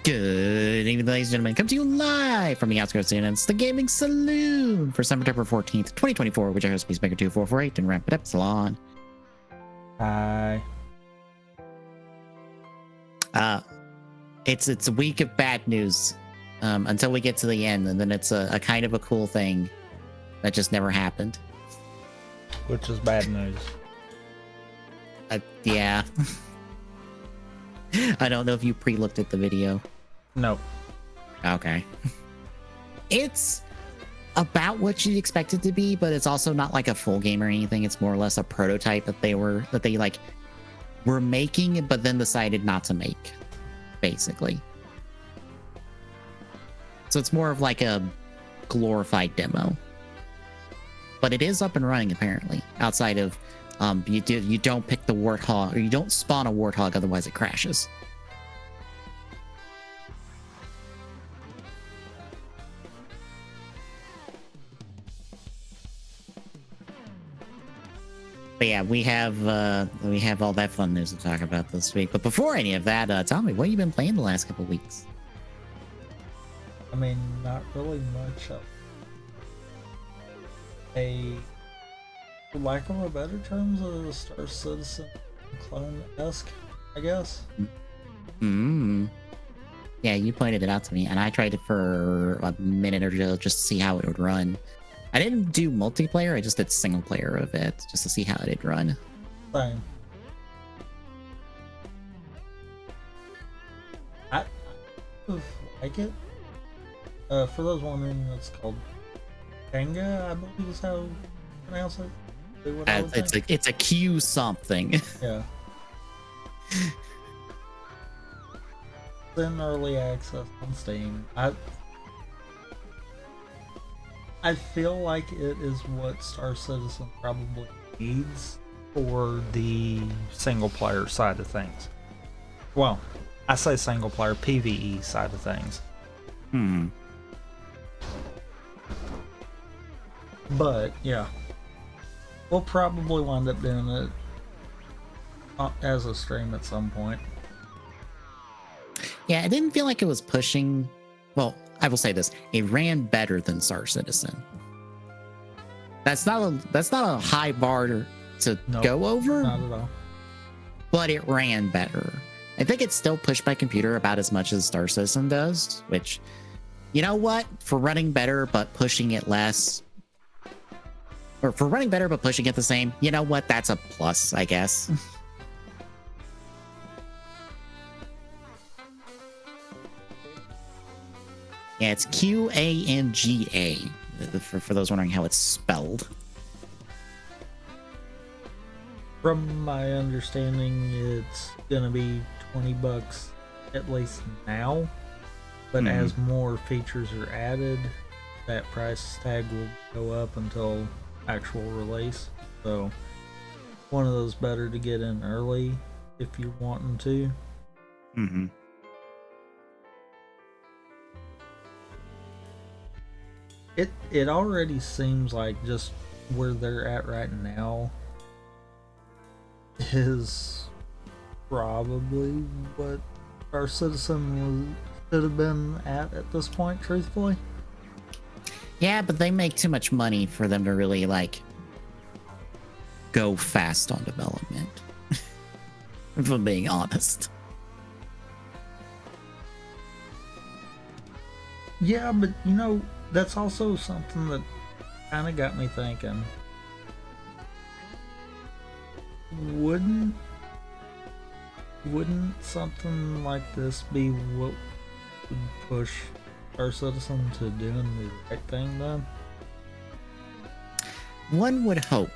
Good evening, ladies and gentlemen. Come to you live from the outskirts of the gaming saloon for September 14th, 2024, which I host Peacemaker 2448 and Ramp It Up Salon. Hi. It's a week of bad news until we get to the end, and then it's a kind of a cool thing that just never happened. Which is bad news. Yeah. I don't know if you pre-looked at the video. No. Okay. It's about what you'd expect it to be, but it's also not like a full game or anything. It's more or less a prototype that they were making, but then decided not to make, basically. So it's more of like a glorified demo. But it is up and running apparently. Outside of you don't pick the warthog, or you don't spawn a warthog, otherwise it crashes. But yeah, we have all that fun news to talk about this week. But before any of that, tell me, what have you been playing the last couple of weeks? I mean, not really much of for lack of a better terms, a Star Citizen clone-esque, I guess. Yeah, you pointed it out to me, and I tried it for a minute or two just to see how it would run. I didn't do multiplayer, I just did single player of it, just to see how it'd run. Same. I like it. For those wondering, it's called Tenga, I believe is how you pronounce it. It's a Q something. Yeah. It's in early access on Steam. I feel like it is what Star Citizen probably needs for the single player side of things. Well, I say single player, PvE side of things. But yeah, we'll probably wind up doing it as a stream at some point. Yeah, it didn't feel like it was pushing. Well, I will say this: it ran better than Star Citizen. That's not a high bar to go over. Not at all. But it ran better. I think it's still pushed by computer about as much as Star Citizen does. Which, you know what? For running better but pushing it less, or for running better but pushing it the same, you know what? That's a plus, I guess. Yeah, it's Qanga, for those wondering how it's spelled. From my understanding, it's gonna be $20 at least now, but as more features are added, that price tag will go up until actual release. So one of those better to get in early if you're wanting to. It already seems like just where they're at right now is probably what our Citizen should have been at this point, truthfully. Yeah, but they make too much money for them to really like go fast on development. If I'm being honest. Yeah, but you know, that's also something that kind of got me thinking. Wouldn't something like this be what would push our Citizen to doing the right thing then? One would hope.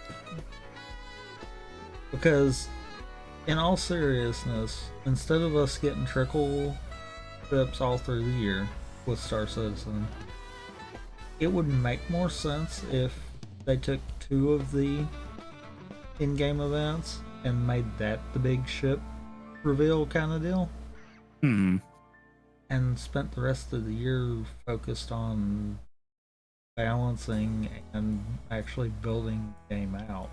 Because in all seriousness, instead of us getting trickle trips all through the year with Star Citizen, it would make more sense if they took 2 of the in-game events and made that the big ship reveal kind of deal. And spent the rest of the year focused on balancing and actually building the game out.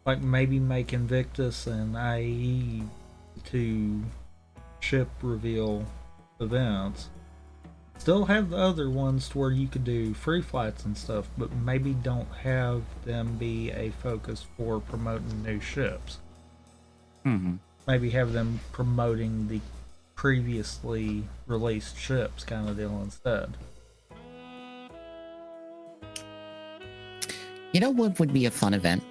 Like maybe make Invictus and IE to ship reveal events. Still have the other ones to where you could do free flights and stuff, but maybe don't have them be a focus for promoting new ships. Mm-hmm. Maybe have them promoting the previously released ships kind of deal instead. You know what would be a fun event?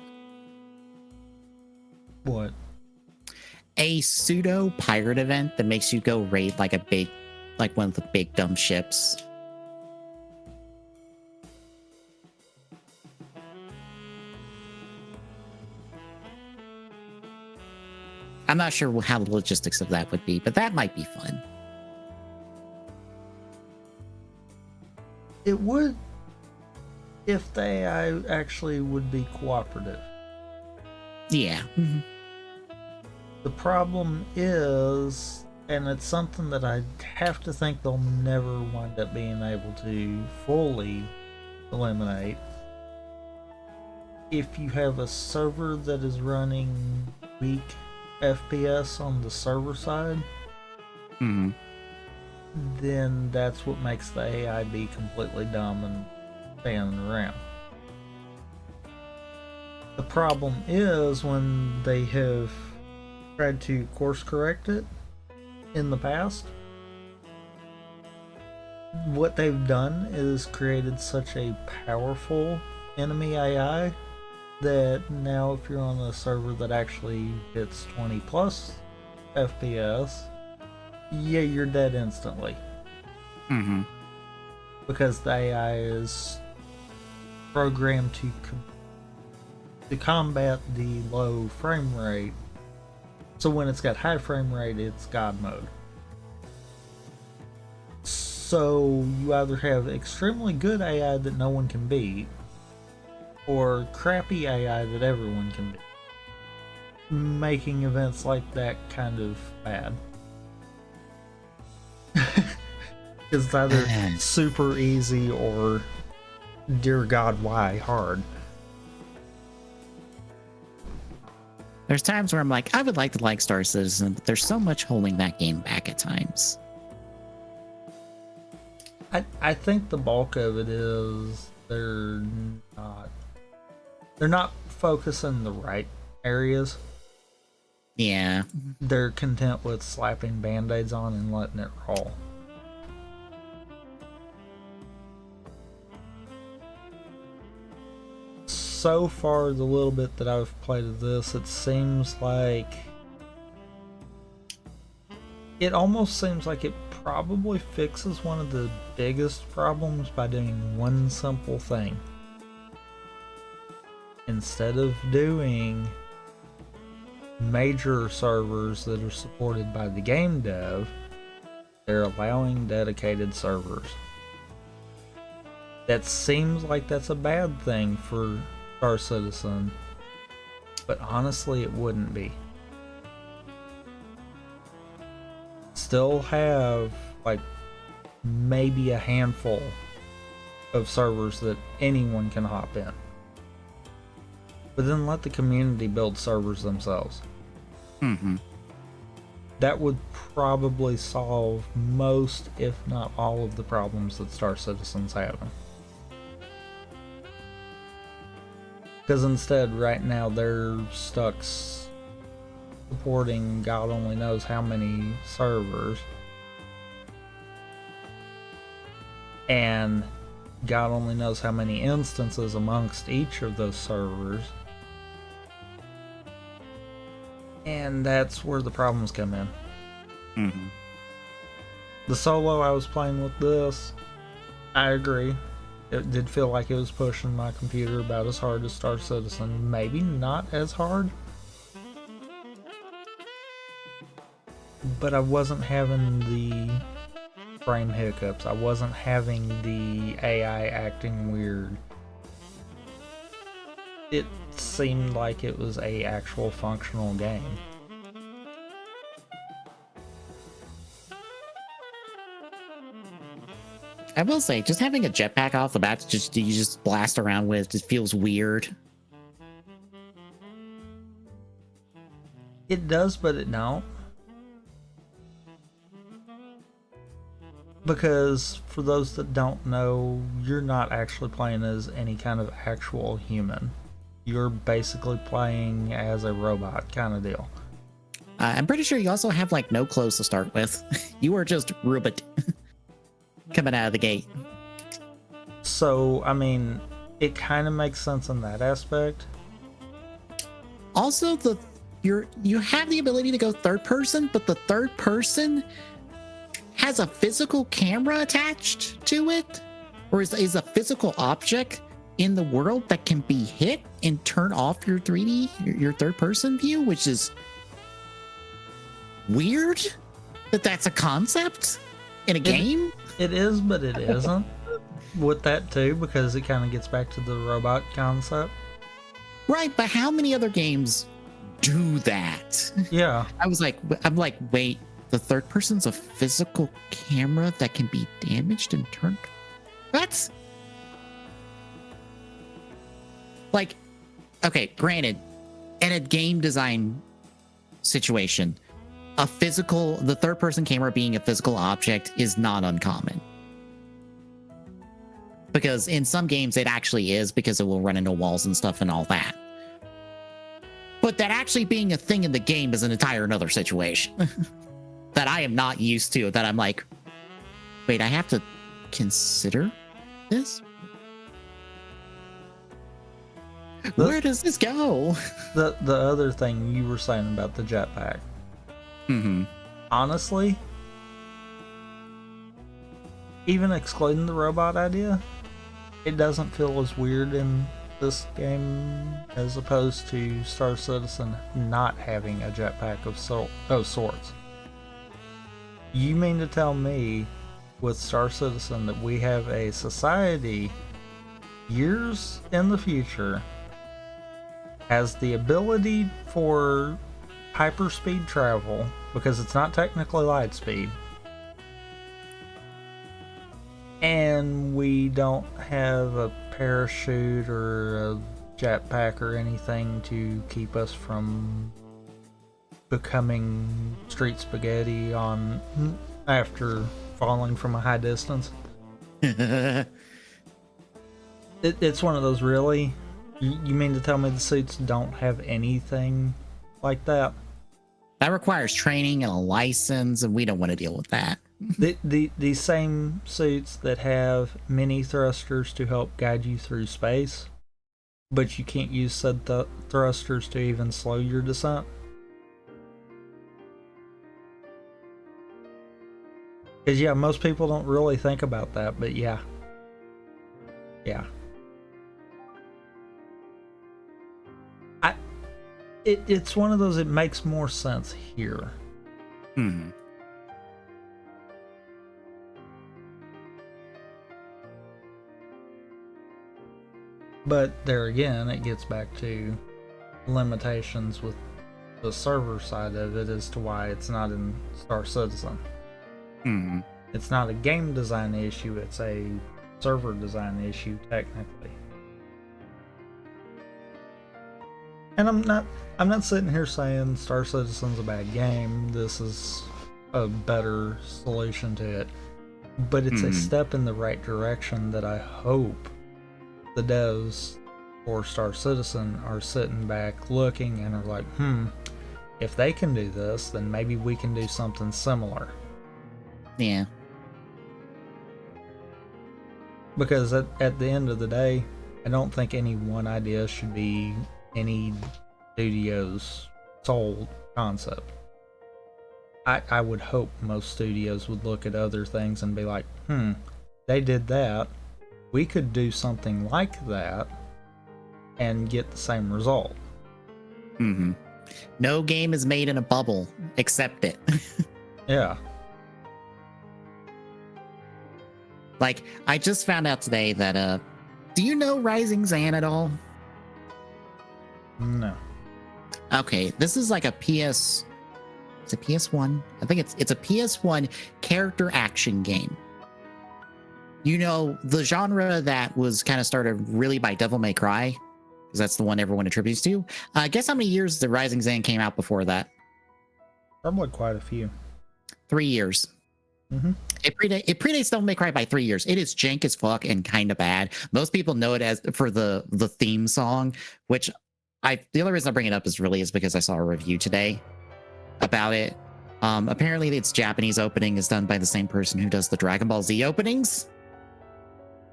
What? A pseudo pirate event that makes you go raid like one of the big dumb ships. I'm not sure how the logistics of that would be, but that might be fun. It would, if the AI actually would be cooperative. Yeah. Mm-hmm. The problem is, and it's something that I have to think they'll never wind up being able to fully eliminate. If you have a server that is running weak FPS on the server side, Mm-hmm. then that's what makes the AI be completely dumb and standing around. The problem is when they have tried to course correct it in the past, what they've done is created such a powerful enemy AI that now if you're on a server that actually hits 20 plus FPS, yeah, you're dead instantly. Mm-hmm. Because the AI is programmed to combat the low frame rate. So when it's got high frame rate, it's God mode. So you either have extremely good AI that no one can beat, or crappy AI that everyone can beat, making events like that kind of bad. Because it's either super easy or, dear God, why hard. There's times where I'm like, I would like to like Star Citizen, but there's so much holding that game back at times. I think the bulk of it is they're not focusing the right areas. Yeah. They're content with slapping band-aids on and letting it roll. So far, the little bit that I've played of this, it almost seems like it probably fixes one of the biggest problems by doing one simple thing. Instead of doing major servers that are supported by the game dev, they're allowing dedicated servers. That seems like that's a bad thing for Star Citizen, but honestly it wouldn't be. Still have like maybe a handful of servers that anyone can hop in, but then let the community build servers themselves. Mm-hmm. That would probably solve most, if not all, of the problems that Star Citizen's having. Because instead, right now, they're stuck supporting God only knows how many servers. And God only knows how many instances amongst each of those servers. And that's where the problems come in. Mm-hmm. The solo I was playing with this, I agree. It did feel like it was pushing my computer about as hard as Star Citizen. Maybe not as hard. But I wasn't having the frame hiccups. I wasn't having the AI acting weird. It seemed like it was a actual functional game. I will say, just having a jetpack off the bat, you just blast around with, just feels weird. It does, but it don't. Because for those that don't know, you're not actually playing as any kind of actual human. You're basically playing as a robot kind of deal. I'm pretty sure you also have like no clothes to start with. You are just Rubit coming out of the gate. So, I mean, it kind of makes sense in that aspect. Also, you have the ability to go third person, but the third person has a physical camera attached to it, or is a physical object in the world that can be hit and turn off your 3D, your third person view, which is weird that that's a concept in a game. It is, but it isn't with that too, because it kind of gets back to the robot concept. Right, but how many other games do that? Yeah. I'm like, wait, the third person's a physical camera that can be damaged and turned. That's like, okay, granted, in a game design situation, the third person camera being a physical object is not uncommon. Because in some games it actually is, because it will run into walls and stuff and all that. But that actually being a thing in the game is an entire another situation that I am not used to, that I'm like, wait, I have to consider this? Where does this go? The other thing you were saying about the jetpack. Mm-hmm. Honestly, even excluding the robot idea, it doesn't feel as weird in this game as opposed to Star Citizen not having a jetpack of sorts. You mean to tell me with Star Citizen that we have a society years in the future has the ability for hyperspeed travel, because it's not technically light speed, and we don't have a parachute or a jetpack or anything to keep us from becoming street spaghetti after falling from a high distance? It's one of those, really? You mean to tell me the suits don't have anything like that? That requires training and a license, and we don't want to deal with that. The same suits that have mini thrusters to help guide you through space, but you can't use said thrusters to even slow your descent. Because, yeah, most people don't really think about that, but yeah. Yeah. It's one of those, it makes more sense here. Mm-hmm. But there again, it gets back to limitations with the server side of it as to why it's not in Star Citizen. Mm-hmm. It's not a game design issue, it's a server design issue, technically. And I'm not sitting here saying Star Citizen's a bad game. This is a better solution to it. But it's a step in the right direction that I hope the devs for Star Citizen are sitting back looking and are like, if they can do this, then maybe we can do something similar. Yeah. Because at the end of the day, I don't think any one idea should be any studio's sole concept. I would hope most studios would look at other things and be like, they did that. We could do something like that and get the same result. Mm-hmm. No game is made in a bubble. Accept it. Yeah. Like, I just found out today that, do you know Rising Zan at all? No. Okay, this is like a PS... It's a PS1. I think it's a PS1 character action game. You know, the genre that was kind of started really by Devil May Cry, because that's the one everyone attributes to. Guess how many years the Rising Zan came out before that? Probably quite a few. 3 years. Mm-hmm. It predates Devil May Cry by 3 years. It is jank as fuck and kind of bad. Most people know it as for the theme song, which the only reason I bring it up is because I saw a review today about it. Apparently its Japanese opening is done by the same person who does the Dragon Ball Z openings,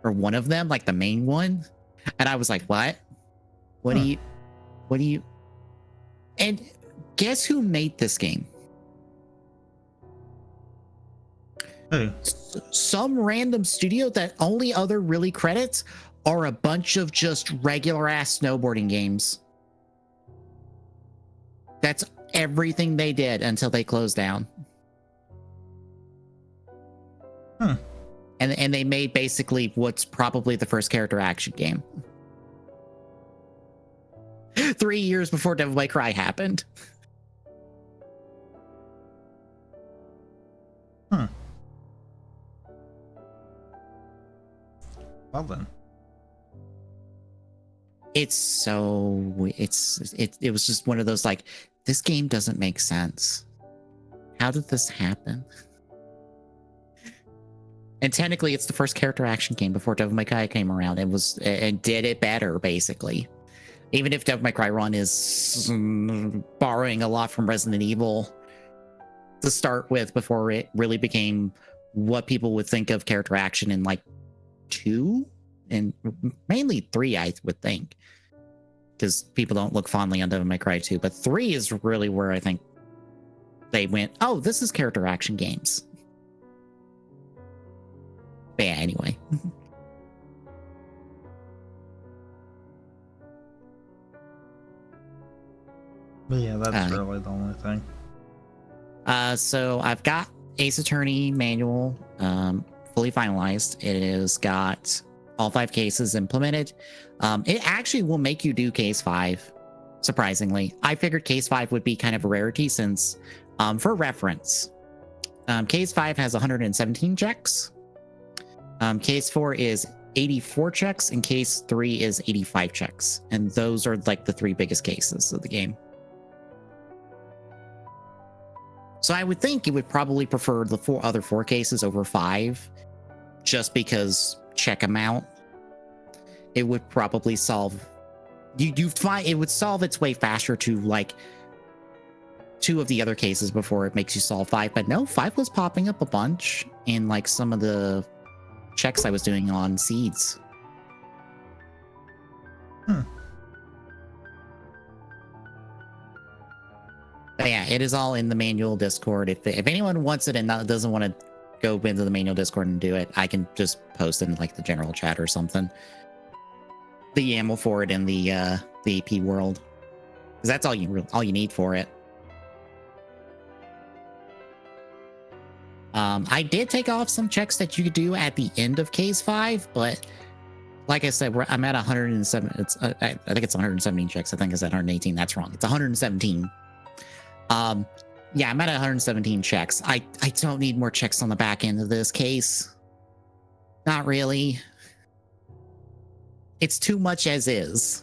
or one of them, like the main one. And I was like, what do you and guess who made this game? Hey. Some random studio that only other really credits are a bunch of just regular ass snowboarding games. That's everything they did until they closed down. And they made basically what's probably the first character action game. 3 years before Devil May Cry happened. Well then. It was just one of those like, this game doesn't make sense. How did this happen? And technically it's the first character action game before Devil May Cry came around and did it better, basically. Even if Devil May Cry Run is borrowing a lot from Resident Evil to start with before it really became what people would think of character action in like 2 and mainly 3, I would think, because people don't look fondly on Devil May Cry 2, but 3 is really where I think they went, oh, this is character action games. But yeah, anyway. But yeah, that's really the only thing. So I've got Ace Attorney manual fully finalized. It has got all 5 cases implemented. It actually will make you do case 5, surprisingly. I figured case 5 would be kind of a rarity since, for reference, case 5 has 117 checks. Case 4 is 84 checks, and case 3 is 85 checks. And those are like the 3 biggest cases of the game. So I would think you would probably prefer the other 4 cases over 5, just because check amount. It would probably solve. You find it would solve its way faster to like 2 of the other cases before it makes you solve 5. But no, 5 was popping up a bunch in like some of the checks I was doing on seeds. But yeah, it is all in the manual Discord. If anyone wants it and doesn't want to go into the manual Discord and do it, I can just post it in like the general chat or something. The YAML for it in the AP world, because that's all you need for it. I did take off some checks that you could do at the end of case 5, but like I said, I'm at 107. I think it's 117 checks. I think it's at 118. That's wrong. It's 117. Yeah, I'm at 117 checks. I don't need more checks on the back end of this case. Not really. It's too much as is.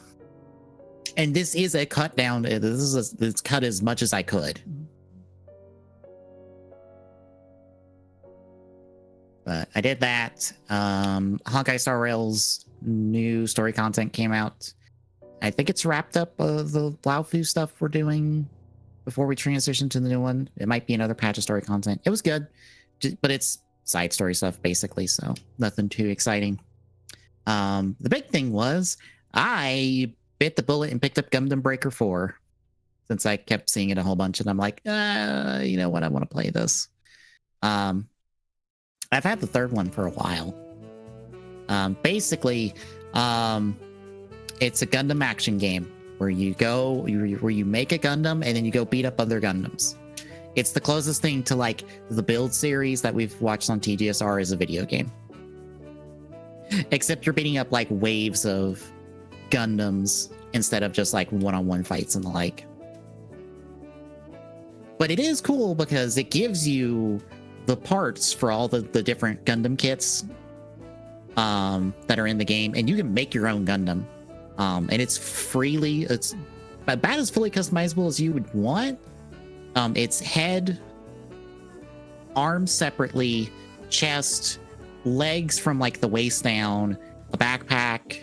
And this is a cut down. It's cut as much as I could. But I did that. Honkai Star Rail's new story content came out. I think it's wrapped up the Laofu stuff we're doing before we transition to the new one. It might be another patch of story content. It was good, but it's side story stuff basically, so nothing too exciting. The big thing was I bit the bullet and picked up Gundam Breaker 4 since I kept seeing it a whole bunch, and I'm like, you know what, I want to play this. I've had the third one for a while. Basically, it's a Gundam action game where you make a Gundam and then you go beat up other Gundams. It's the closest thing to like the build series that we've watched on TGSR as a video game. Except you're beating up like waves of Gundams instead of just like one-on-one fights and the like. But it is cool because it gives you the parts for all the different Gundam kits that are in the game, and you can make your own Gundam. And it's about as fully customizable as you would want. Its head arms separately, chest, legs from like the waist down, a backpack,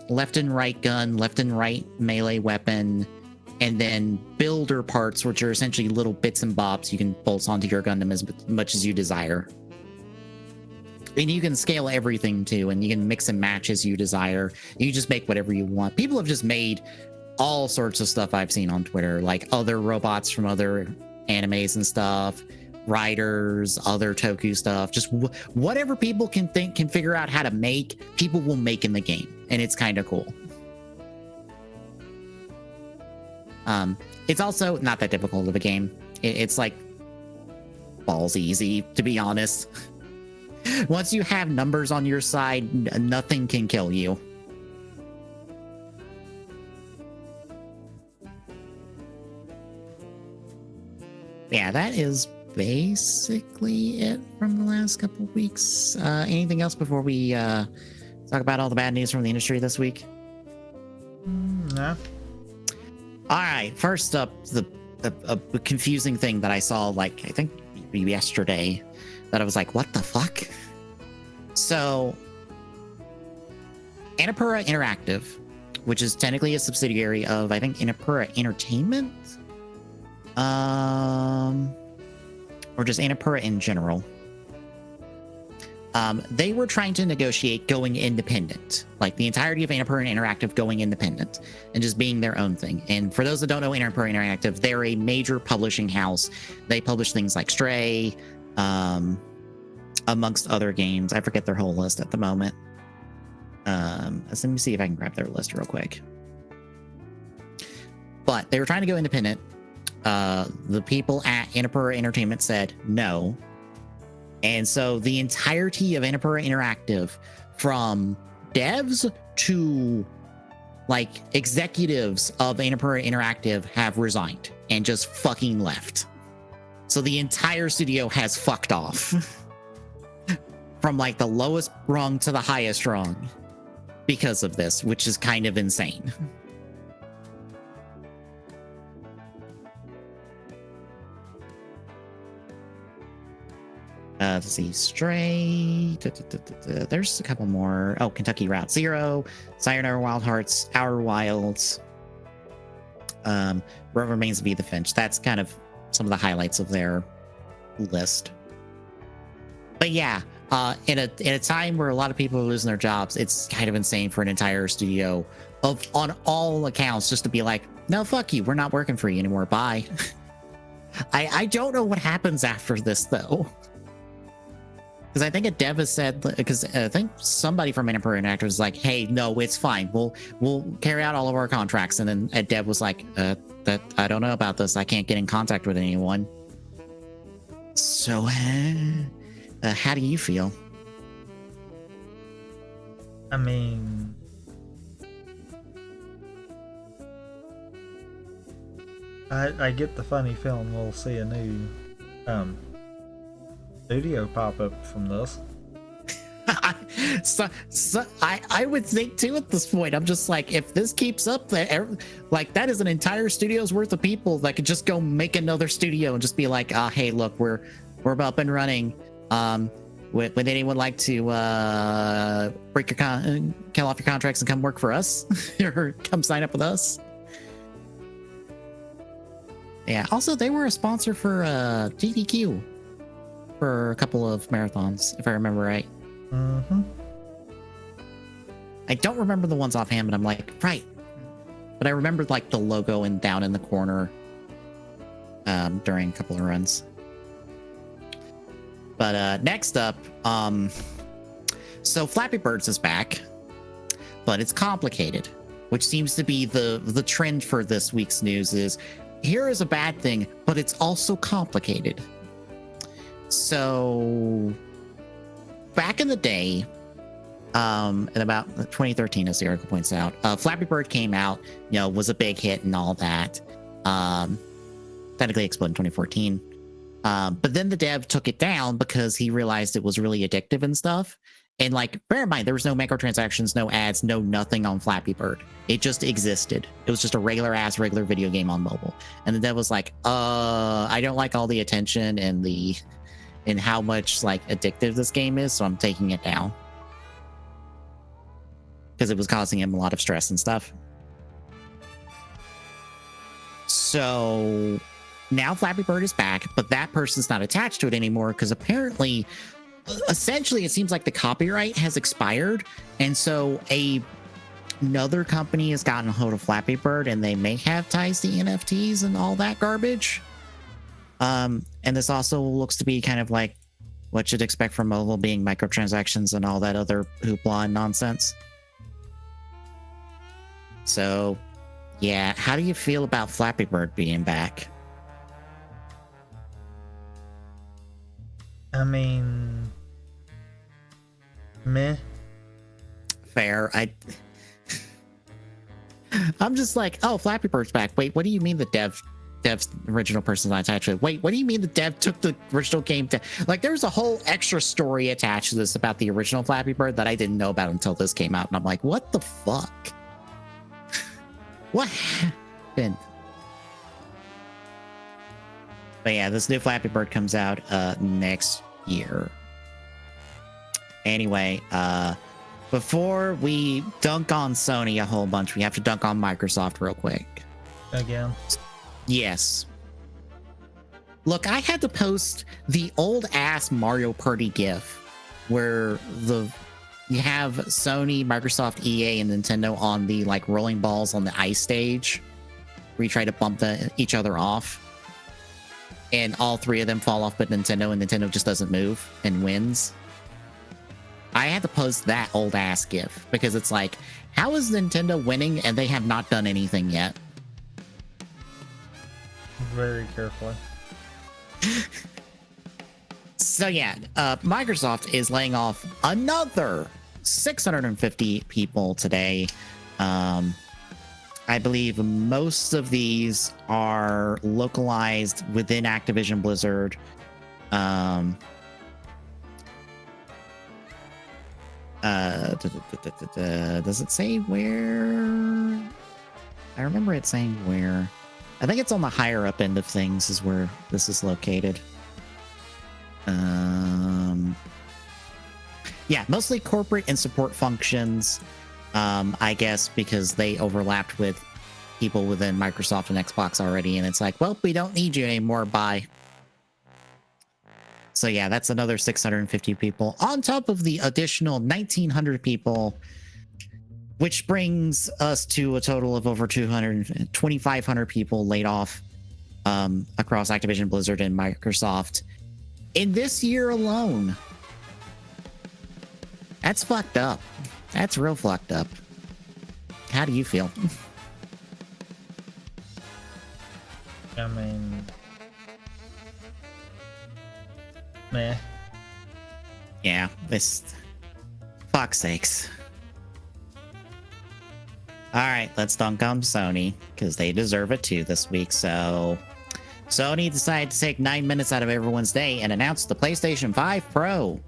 left and right gun, left and right melee weapon, and then builder parts, which are essentially little bits and bobs you can bolt onto your Gundam as much as you desire. And you can scale everything too, and you can mix and match as you desire. You just make whatever you want. People have just made all sorts of stuff I've seen on Twitter, like other robots from other animes and stuff, writers, other Toku stuff, just whatever people can figure out how to make, people will make in the game, and it's kind of cool. It's also not that difficult of a game. It's like balls easy, to be honest. Once you have numbers on your side, nothing can kill you. Yeah, that is basically it from the last couple of weeks. Anything else before we talk about all the bad news from the industry this week? No. All right, first up, a confusing thing that I saw, like, I think yesterday, that I was like, what the fuck? So, Annapurna Interactive, which is technically a subsidiary of, I think, Annapurna Entertainment? Or just Annapurna in general. They were trying to negotiate going independent, like the entirety of Annapurna Interactive going independent and just being their own thing. And for those that don't know Annapurna Interactive, they're a major publishing house. They publish things like Stray, amongst other games. I forget their whole list at the moment. Let me see if I can grab their list real quick. But they were trying to go independent. The people at Annapurna Entertainment said no. And so the entirety of Annapurna Interactive, from devs to like executives of Annapurna Interactive, have resigned and just fucking left. So the entire studio has fucked off from like the lowest rung to the highest rung because of this, which is kind of insane. Let's see, Stray. There's a couple more. Oh, Kentucky Route Zero, Sayonara Wild Hearts, Outer Wilds. What Remains of Edith Finch. That's kind of some of the highlights of their list. But yeah, in a time where a lot of people are losing their jobs, it's kind of insane for an entire studio on all accounts just to be like, no, fuck you, we're not working for you anymore. Bye. I don't know what happens after this though. Because I think a dev has said, because I think somebody from Annapurna Interactive was like, hey, no, it's fine. We'll carry out all of our contracts. And then a dev was like, that I don't know about this. I can't get in contact with anyone. So, how do you feel? I mean, I get the funny feeling we'll see a new studio pop up from this. I would think too at this point. I'm just like, if this keeps up, like that is an entire studio's worth of people that could just go make another studio and just be like, hey, look, we're up and running. Would anyone like to kill off your contracts and come work for us or come sign up with us? Yeah. Also, they were a sponsor for GDQ for a couple of marathons, if I remember right. Mm-hmm. I don't remember the ones offhand, but I'm like, right. But I remember like the logo and down in the corner during a couple of runs. But next up, so Flappy Birds is back, but it's complicated, which seems to be the trend for this week's news is here is a bad thing, but it's also complicated. So back in the day, in about 2013, as the article points out, Flappy Bird came out, was a big hit and all that. Technically exploded in 2014. But then the dev took it down because he realized it was really addictive and stuff. And like, bear in mind, there was no microtransactions, no ads, no nothing on Flappy Bird. It just existed. It was just a regular video game on mobile. And the dev was like, I don't like all the attention and how much like addictive this game is, so I'm taking it down. Because it was causing him a lot of stress and stuff. So now Flappy Bird is back, but that person's not attached to it anymore because apparently, essentially, it seems like the copyright has expired. And so another company has gotten a hold of Flappy Bird and they may have ties to NFTs and all that garbage. And this also looks to be kind of like what you'd expect from mobile, being microtransactions and all that other hoopla and nonsense. So, yeah, how do you feel about Flappy Bird being back? I mean, meh. Fair. I'm just like, oh, Flappy Bird's back. Wait, what do you mean the dev's original person's not attached to it? Wait, what do you mean the dev took the original game to, like, there's a whole extra story attached to this about the original Flappy Bird that I didn't know about until this came out, and I'm like, what the fuck? What happened? But yeah, this new Flappy Bird comes out next year. Anyway, before we dunk on Sony a whole bunch, we have to dunk on Microsoft real quick. Again. Yes. Look, I had to post the old ass Mario Party GIF where you have Sony, Microsoft, EA, and Nintendo on the like rolling balls on the ice stage where you try to bump each other off. And all three of them fall off but Nintendo, and Nintendo just doesn't move and wins. I had to post that old ass GIF because it's like, how is Nintendo winning and they have not done anything yet? Very carefully. So yeah, Microsoft is laying off another 650 people today. I believe most of these are localized within Activision Blizzard. Does it say where? I remember it saying where. I think it's on the higher up end of things is where this is located. Yeah, mostly corporate and support functions. I guess because they overlapped with people within Microsoft and Xbox already, and it's like, well, we don't need you anymore. Bye. So yeah, that's another 650 people on top of the additional 1,900 people, which brings us to a total of over 2,500 people laid off across Activision, Blizzard, and Microsoft in this year alone. That's fucked up. That's real fucked up. How do you feel? I mean, meh. Yeah, this. Fuck's sakes. All right, let's dunk on Sony because they deserve it too this week. So, Sony decided to take 9 minutes out of everyone's day and announce the PlayStation 5 Pro.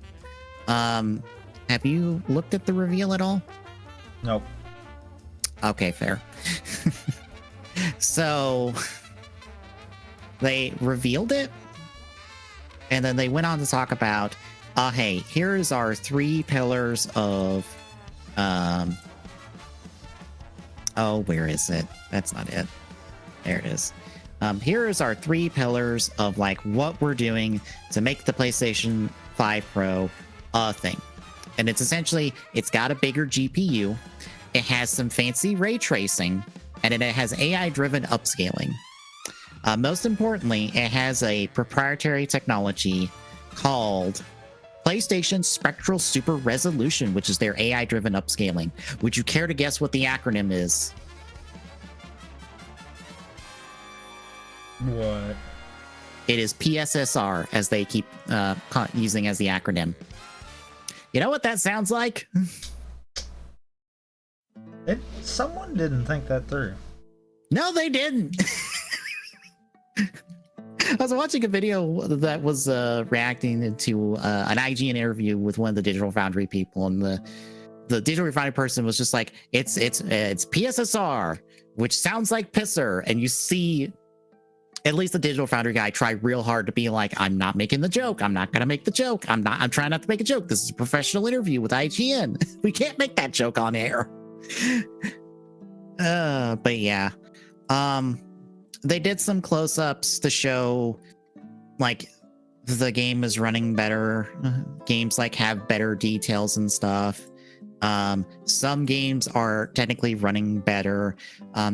Have you looked at the reveal at all? Nope. Okay, fair. So, they revealed it, and then they went on to talk about, hey, here's our 3 pillars of, oh, where is it? That's not it. There it is. Here is our 3 pillars of like what we're doing to make the PlayStation 5 Pro a thing. And it's essentially, it's got a bigger GPU. It has some fancy ray tracing, and it has AI-driven upscaling. Most importantly, it has a proprietary technology called PlayStation Spectral Super Resolution, which is their AI-driven upscaling. Would you care to guess what the acronym is? What? It is PSSR, as they keep using as the acronym. You know what that sounds like? Someone didn't think that through. No, they didn't. I was watching a video that was reacting to an IGN interview with one of the Digital Foundry people, and the Digital Foundry person was just like, it's PSSR, which sounds like pisser, and you see at least the Digital Foundry guy try real hard to be like, I'm not making the joke. I'm not gonna make the joke. I'm trying not to make a joke. This is a professional interview with IGN. We can't make that joke on air. But yeah. They did some close-ups to show like the game is running better. Games like have better details and stuff. Some games are technically running better.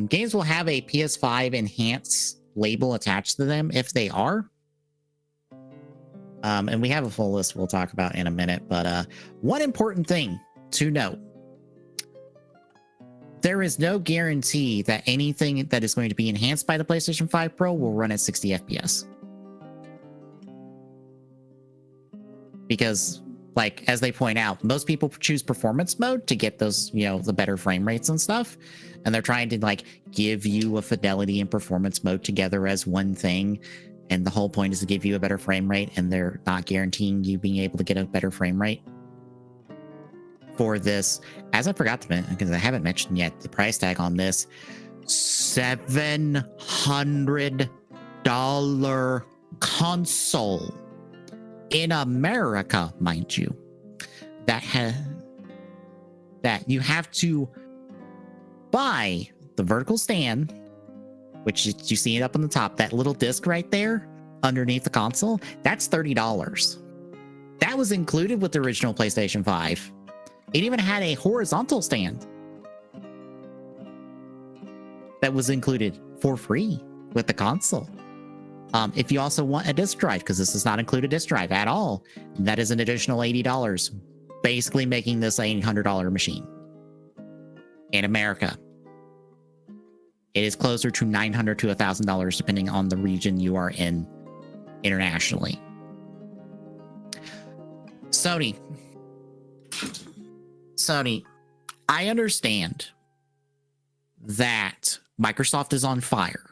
Games will have a PS5 Enhance label attached to them if they are. And we have a full list we'll talk about in a minute, but one important thing to note: there is no guarantee that anything that is going to be enhanced by the PlayStation 5 Pro will run at 60 FPS. Because, like, as they point out, most people choose performance mode to get those, you know, the better frame rates and stuff. And they're trying to, like, give you a fidelity and performance mode together as one thing. And the whole point is to give you a better frame rate, and they're not guaranteeing you being able to get a better frame rate for this. As I forgot to mention, because I haven't mentioned yet, the price tag on this, $700 console in America, mind you, that you have to buy the vertical stand, which you see it up on the top, that little disc right there underneath the console. That's $30. That was included with the original PlayStation 5. It even had a horizontal stand that was included for free with the console. If you also want a disc drive, because this does not include a disc drive at all, that is an additional $80, basically making this an $800 machine. In America, it is closer to $900 to $1,000, depending on the region you are in internationally. Sony, I understand that Microsoft is on fire.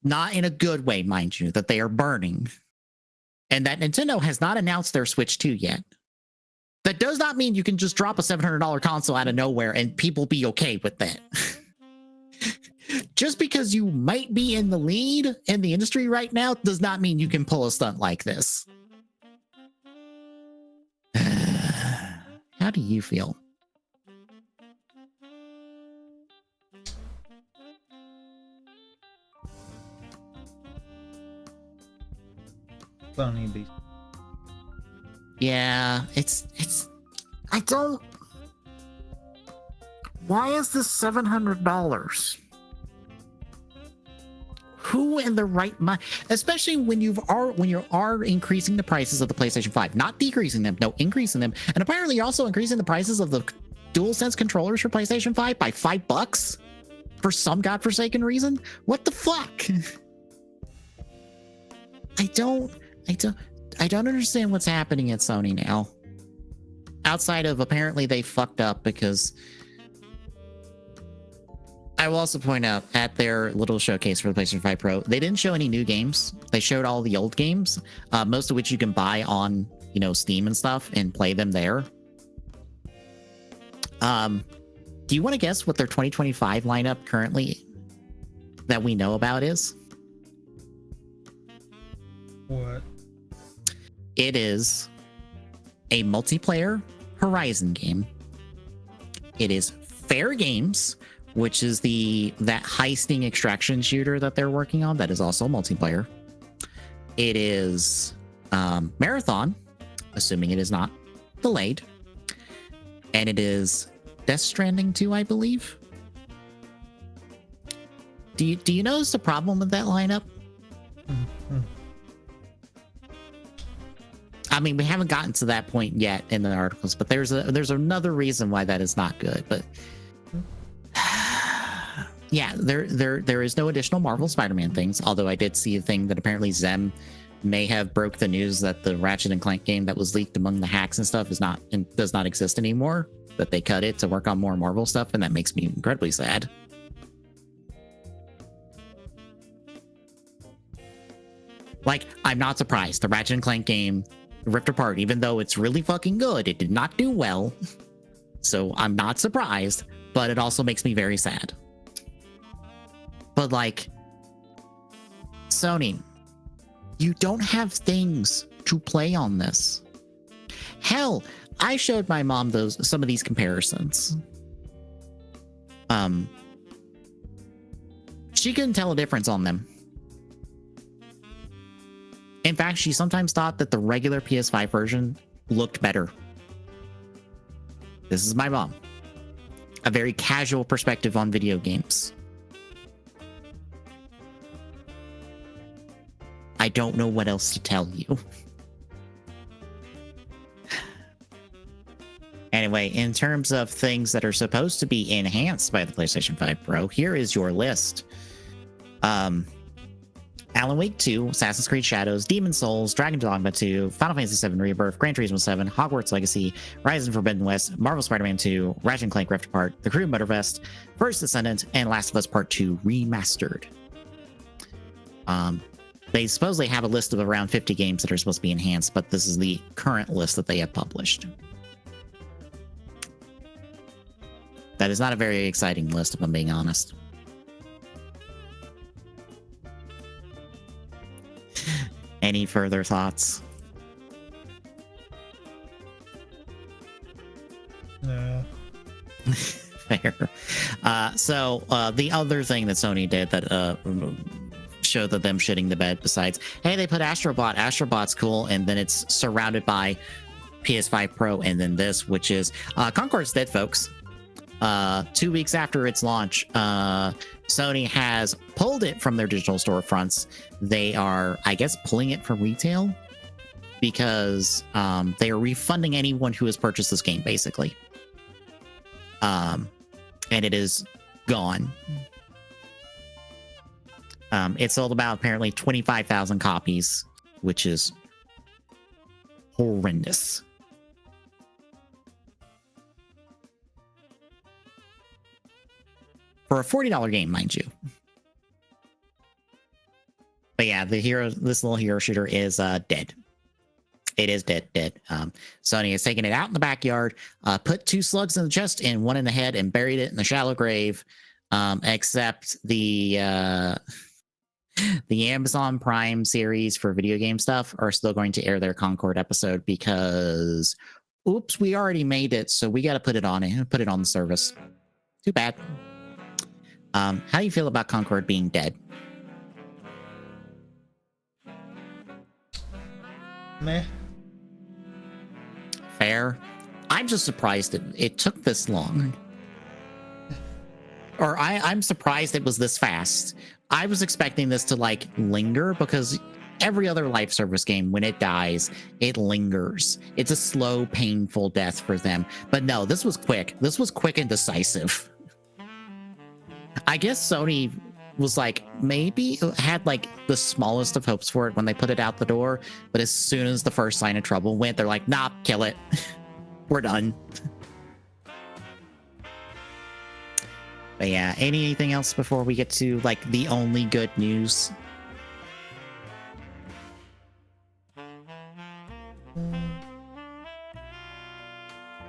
Not in a good way, mind you, that they are burning. And that Nintendo has not announced their Switch 2 yet. That does not mean you can just drop a $700 console out of nowhere and people be okay with that. Just because you might be in the lead in the industry right now does not mean you can pull a stunt like this. How do you feel? Sony. Yeah, it's I don't. Why is this $700? Who in the right mind, especially when you are increasing the prices of the PlayStation 5, not decreasing them, no, increasing them, and apparently you're also increasing the prices of the DualSense controllers for PlayStation 5 by $5 for some godforsaken reason. What the fuck? I don't understand what's happening at Sony now. Outside of apparently they fucked up, because I will also point out at their little showcase for the PlayStation 5 Pro, they didn't show any new games. They showed all the old games, most of which you can buy on, you know, Steam and stuff and play them there. Do you want to guess what their 2025 lineup currently that we know about is? What? It is a multiplayer Horizon game. It is Fair Games, which is that heisting extraction shooter that they're working on. That is also multiplayer. It is Marathon, assuming it is not delayed. And it is Death Stranding 2, I believe. Do you notice the problem with that lineup? Mm-hmm. I mean, we haven't gotten to that point yet in the articles, but there's another reason why that is not good. But yeah, there is no additional Marvel Spider-Man things. Although I did see a thing that apparently Zem may have broke the news that the Ratchet and Clank game that was leaked among the hacks and stuff does not exist anymore. That they cut it to work on more Marvel stuff, and that makes me incredibly sad. Like, I'm not surprised. The Ratchet and Clank game ripped apart, even though it's really fucking good. It did not do well. So I'm not surprised, but it also makes me very sad. But like, Sony, you don't have things to play on this. Hell, I showed my mom some of these comparisons. She couldn't tell a difference on them. In fact, she sometimes thought that the regular PS5 version looked better. This is my mom. A very casual perspective on video games. I don't know what else to tell you. Anyway, in terms of things that are supposed to be enhanced by the PlayStation 5 Pro, here is your list. Alan Wake 2, Assassin's Creed Shadows, Demon's Souls, Dragon Dogma 2, Final Fantasy VII Rebirth, Gran Turismo 7, Hogwarts Legacy, Horizon Forbidden West, Marvel Spider-Man 2, Ratchet and Clank Rift Apart, The Crew Motorfest, First Descendant, and Last of Us Part 2 Remastered. They supposedly have a list of around 50 games that are supposed to be enhanced, but this is the current list that they have published. That is not a very exciting list, if I'm being honest. Any further thoughts? No. Fair. So the other thing that Sony did that showed that them shitting the bed, besides, hey, they put Astrobot. Astrobot's cool, and then it's surrounded by PS5 Pro, and then this, which is Concord's dead, folks. 2 weeks after its launch, Sony has pulled it from their digital storefronts. They are, I guess, pulling it from retail because they are refunding anyone who has purchased this game, basically. And it is gone. It sold about apparently 25,000 copies, which is horrendous. For a $40 game, mind you. But yeah, this little hero shooter is dead. It is dead. Sony has taken it out in the backyard, put 2 slugs in the chest and 1 in the head, and buried it in the shallow grave. Except the Amazon Prime series for video game stuff are still going to air their Concord episode because, oops, we already made it, so we got to put it on the service. Too bad. How do you feel about Concord being dead? Meh. Fair. I'm just surprised it took this long. Or I'm surprised it was this fast. I was expecting this to like linger because every other live service game, when it dies, it lingers. It's a slow, painful death for them. But no, this was quick. This was quick and decisive. I guess Sony was like, maybe had like the smallest of hopes for it when they put it out the door. But as soon as the first sign of trouble went, they're like, nah, kill it. We're done. But yeah, anything else before we get to like the only good news?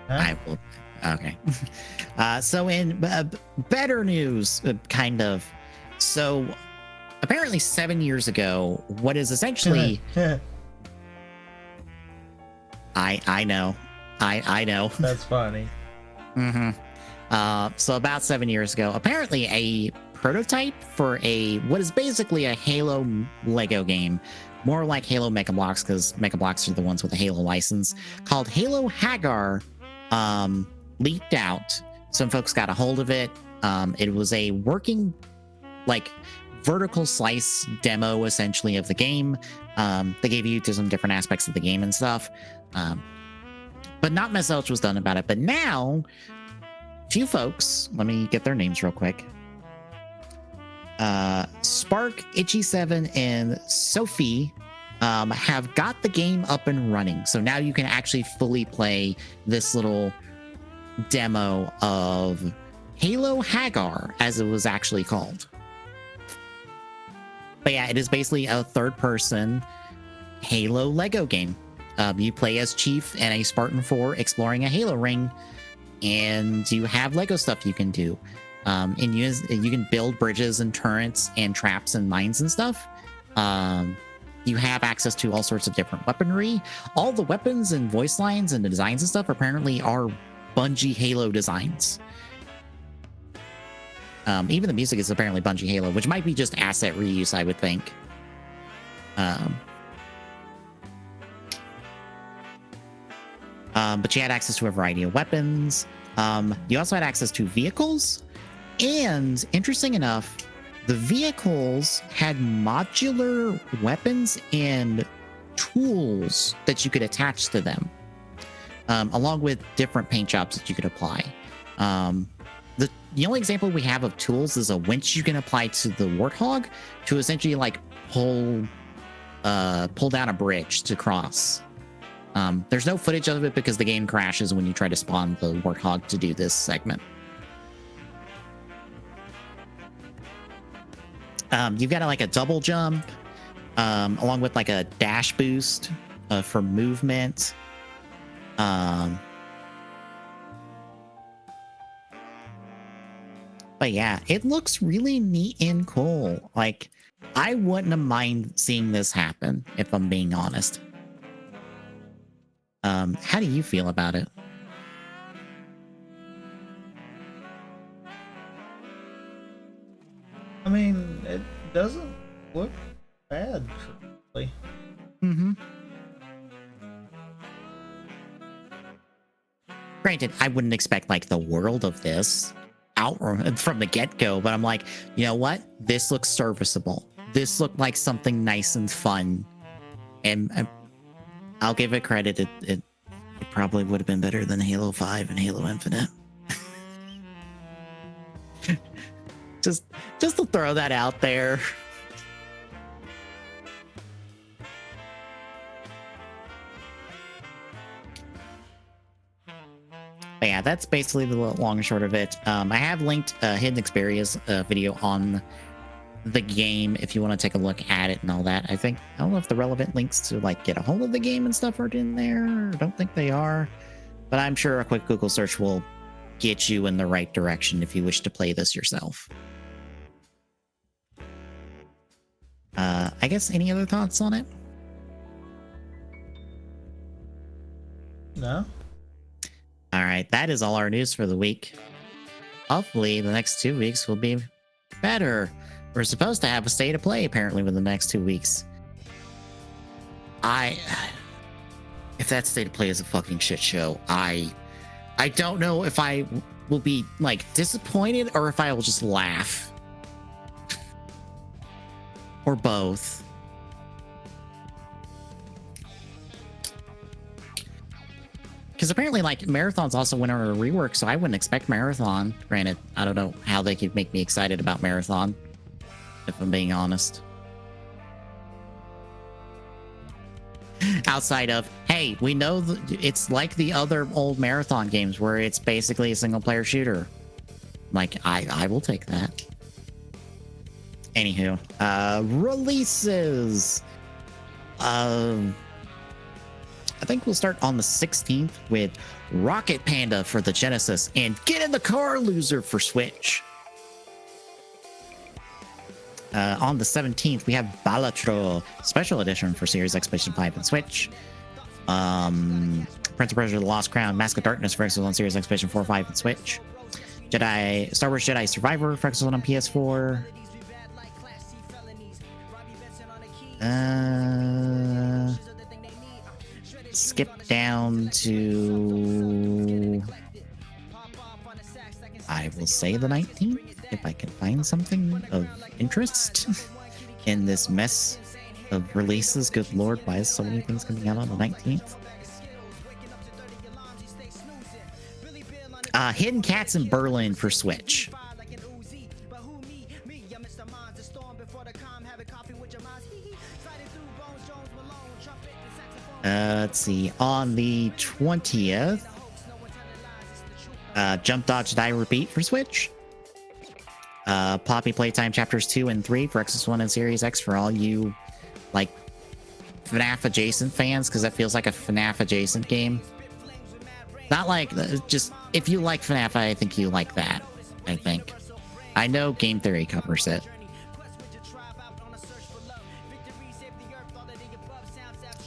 I will. Okay. So in better news, kind of. So apparently 7 years ago, what is essentially... I know. I know. That's funny. Mm-hmm. So about 7 years ago, apparently a prototype for what is basically a Halo Lego game, more like Halo Mega Bloks, because Mega Bloks are the ones with the Halo license, called Halo Hagar, leaked out. Some folks got a hold of it. It was a working, like, vertical slice demo, essentially, of the game. They gave you to some different aspects of the game and stuff. But not much else was done about it. But now, few folks, let me get their names real quick. Spark, Itchy7, and Sophie have got the game up and running. So now you can actually fully play this little demo of Halo Hagar, as it was actually called. But yeah, it is basically a third-person Halo Lego game. You play as Chief and a Spartan 4 exploring a Halo ring, and you have Lego stuff you can do. And you can build bridges and turrets and traps and mines and stuff. You have access to all sorts of different weaponry. All the weapons and voice lines and the designs and stuff apparently are Bungie Halo designs. Even the music is apparently Bungie Halo, which might be just asset reuse, I would think. But you had access to a variety of weapons. You also had access to vehicles. And interesting enough, the vehicles had modular weapons and tools that you could attach to them, along with different paint jobs that you could apply. The only example we have of tools is a winch you can apply to the Warthog to essentially like pull down a bridge to cross. There's no footage of it because the game crashes when you try to spawn the Warthog to do this segment. You've got like a double jump, along with like a dash boost for movement. But yeah, it looks really neat and cool. Like, I wouldn't have mind seeing this happen, if I'm being honest. How do you feel about it? I mean, it doesn't look bad, truthfully. Mm-hmm. Granted, I wouldn't expect like the world of this out from the get-go, but I'm like, you know what? This looks serviceable. This looked like something nice and fun, and I'll give it credit. It probably would have been better than Halo 5 and Halo Infinite. just to throw that out there. But yeah, that's basically the long and short of it. I have linked Hidden Experience video on the game if you want to take a look at it and all that. I don't know if the relevant links to like get a hold of the game and stuff are in there. I don't think they are, but I'm sure a quick Google search will get you in the right direction if you wish to play this yourself. I guess any other thoughts on it? No. All right, that is all our news for the week. Hopefully, the next 2 weeks will be better. We're supposed to have a state of play apparently within the next 2 weeks. If that state of play is a fucking shit show, I don't know if I will be like disappointed or if I will just laugh. Or both. Because apparently, like, Marathon's also went on a rework, so I wouldn't expect Marathon. Granted, I don't know how they could make me excited about Marathon, if I'm being honest. Outside of, hey, we know it's like the other old Marathon games where it's basically a single-player shooter. Like, I will take that. Anywho, releases. I think we'll start on the 16th with Rocket Panda for the Genesis and Get in the Car, Loser for Switch. On the 17th, we have Balatro Special Edition for Series X, PlayStation 5, and Switch. Prince of Persia: The Lost Crown, Mask of Darkness for Xbox on Series X, PlayStation 4, 5, and Switch. Star Wars Jedi Survivor for Xbox on PS4. Skip down to, I will say the 19th, if I can find something of interest in this mess of releases. Good lord, why is so many things coming out on the 19th? Hidden Cats in Berlin for Switch. Let's see. On the 20th, Jump, Dodge, Die, Repeat for Switch. Poppy Playtime Chapters 2 and 3 for Xbox One and Series X for all you, like, FNAF adjacent fans, because that feels like a FNAF adjacent game. Not like, just, if you like FNAF, I think you like that, I think. I know Game Theory covers it.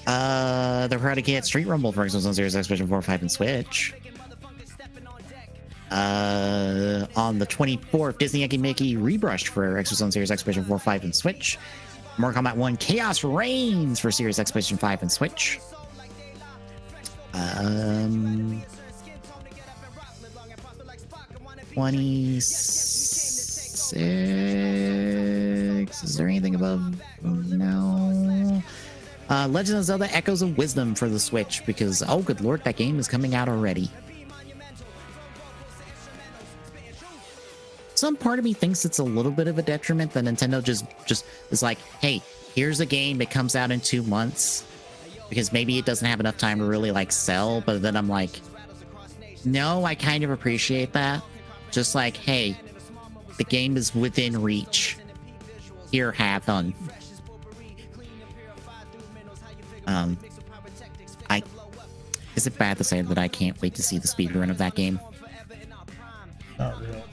The Karate Kid Street Rumble for Xbox One Series X, PlayStation 4, 5, and Switch. On the 24th, Disney Yankee Mickey Rebrushed for Xbox One Series X, PlayStation 4, 5, and Switch. Mortal Kombat 1 Chaos Reigns for Series X, PlayStation 5, and Switch. 26. Is there anything above? No. Legend of Zelda Echoes of Wisdom for the Switch, because, oh, good lord, that game is coming out already. Some part of me thinks it's a little bit of a detriment that Nintendo just is like, hey, here's a game, it comes out in 2 months, because maybe it doesn't have enough time to really, like, sell. But then I'm like, no, I kind of appreciate that. Just like, hey, the game is within reach. Here, have fun. Is it bad to say that I can't wait to see the speedrun of that game? Not really.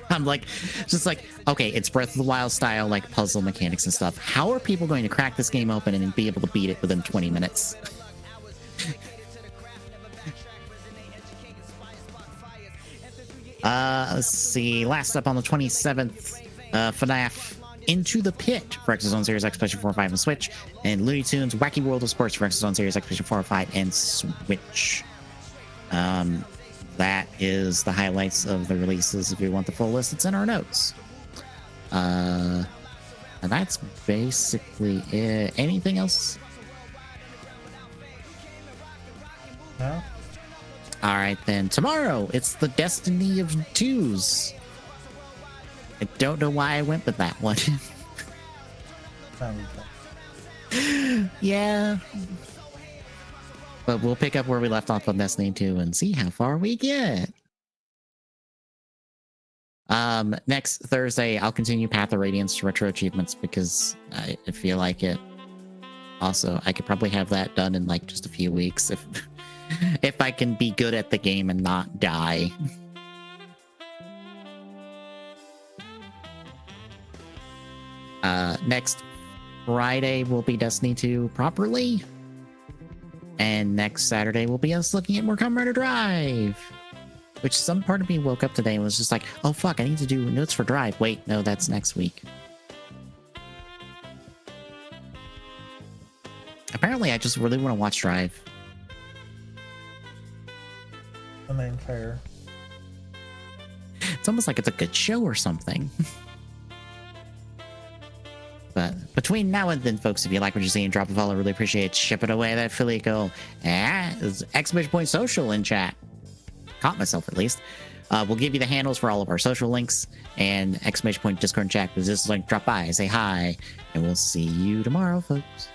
I'm like, just like, okay, it's Breath of the Wild style, like, puzzle mechanics and stuff. How are people going to crack this game open and be able to beat it within 20 minutes? Let's see. Last up on the 27th, FNAF Into the Pit for Xbox One Series X, PlayStation 4, 5, and Switch, and Looney Tunes Wacky World of Sports for Xbox One Series X, PlayStation 4, 5, and Switch. That is the highlights of the releases. If you want the full list, it's in our notes. And that's basically it. Anything else? No? All right, then. Tomorrow, it's the Destiny of Twos. I don't know why I went with that one. Yeah. But we'll pick up where we left off on Destiny 2 and see how far we get. Next Thursday, I'll continue Path of Radiance retro achievements because I feel like it. Also, I could probably have that done in like just a few weeks if I can be good at the game and not die. Next Friday will be Destiny 2 properly. And next Saturday will be us looking at more Kamen Rider Drive. Which some part of me woke up today and was just like, oh fuck, I need to do notes for Drive. Wait, no, that's next week. Apparently, I just really want to watch Drive. I mean, fair. It's almost like it's a good show or something. But between now and then, folks, if you like what you're seeing, drop a follow. Really appreciate it. Ship it away. That affiliate goal. Exclamation point social in chat. Caught myself at least. We'll give you the handles for all of our social links and exclamation point Discord and chat. Because this is like drop by, say hi, and we'll see you tomorrow, folks.